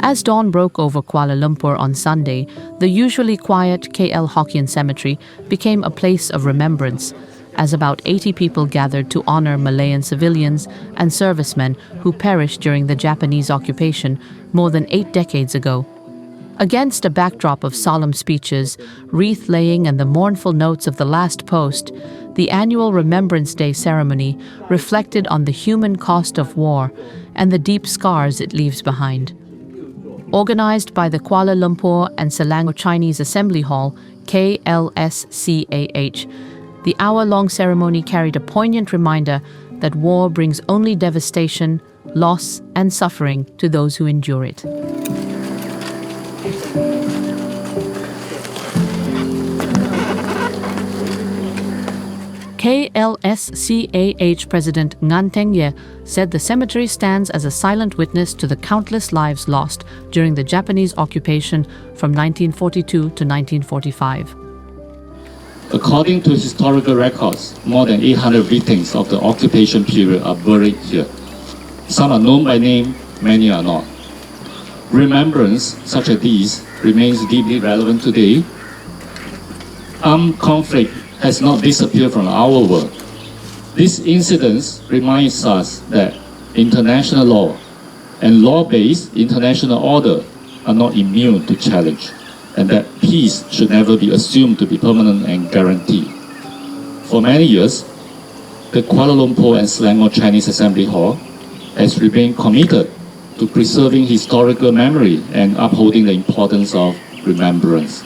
As dawn broke over Kuala Lumpur on Sunday, the usually quiet KL Hokkien Cemetery became a place of remembrance, as about 80 people gathered to honor Malayan civilians and servicemen who perished during the Japanese occupation more than 8 decades ago. Against a backdrop of solemn speeches, wreath-laying and the mournful notes of the last post, the annual Remembrance Day ceremony reflected on the human cost of war and the deep scars it leaves behind. Organized by the Kuala Lumpur and Selangor Chinese Assembly Hall, KLSCAH, the hour-long ceremony carried a poignant reminder that war brings only devastation, loss, and suffering to those who endure it. KLSCAH President Ngan Teng said the cemetery stands as a silent witness to the countless lives lost during the Japanese occupation from 1942 to 1945. According to historical records, more than 800 victims of the occupation period are buried here. Some are known by name, many are not. Remembrance such as these remains deeply relevant today. Armed conflict has not disappeared from our world. This incident reminds us that international law and law-based international order are not immune to challenge, and that peace should never be assumed to be permanent and guaranteed. For many years, the Kuala Lumpur and Selangor Chinese Assembly Hall has remained committed to preserving historical memory and upholding the importance of remembrance.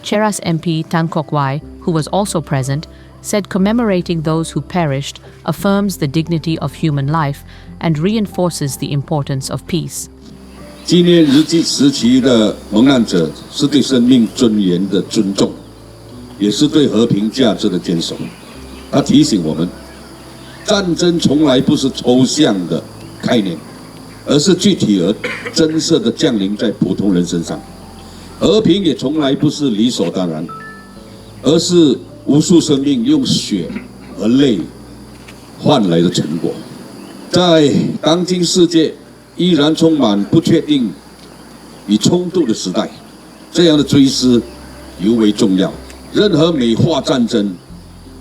Cheras MP Tan Kok Wai, who was also present, said commemorating those who perished affirms the dignity of human life and reinforces the importance of peace. 纪念日记时期的蒙难者是对生命尊严的尊重，也是对和平价值的坚守。他提醒我们，战争从来不是抽象的概念，而是具体而真实的降临在普通人身上。和平也从来不是理所当然，而是无数生命用血和泪换来的成果。在当今世界依然充满不确定与冲突的时代，这样的追思尤为重要。任何美化战争、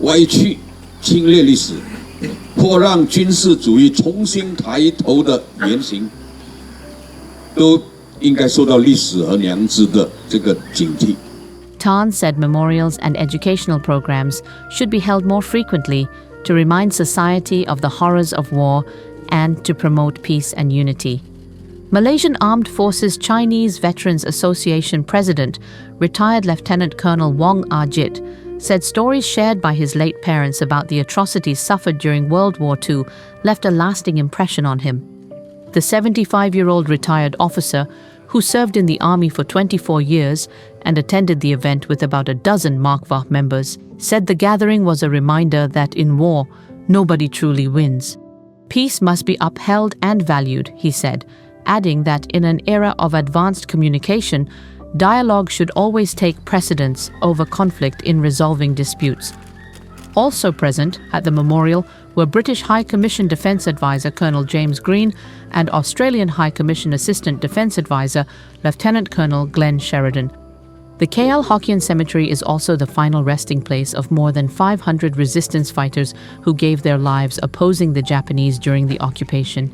歪曲、侵略历史，或让军事主义重新抬头的言行，都应该受到历史和良知的这个警惕。 Tan said memorials and educational programs should be held more frequently to remind society of the horrors of war and to promote peace and unity. Malaysian Armed Forces Chinese Veterans Association President, retired Lieutenant Colonel Wong Ajit, said stories shared by his late parents about the atrocities suffered during World War II left a lasting impression on him. The 75-year-old retired officer, who served in the army for 24 years and attended the event with about a dozen Markwah members, said the gathering was a reminder that in war, nobody truly wins. Peace must be upheld and valued, he said, adding that in an era of advanced communication, dialogue should always take precedence over conflict in resolving disputes. Also present at the memorial were British High Commission Defence Advisor Colonel James Green and Australian High Commission Assistant Defence Advisor Lieutenant Colonel Glenn Sheridan. The KL Hokkien Cemetery is also the final resting place of more than 500 resistance fighters who gave their lives opposing the Japanese during the occupation.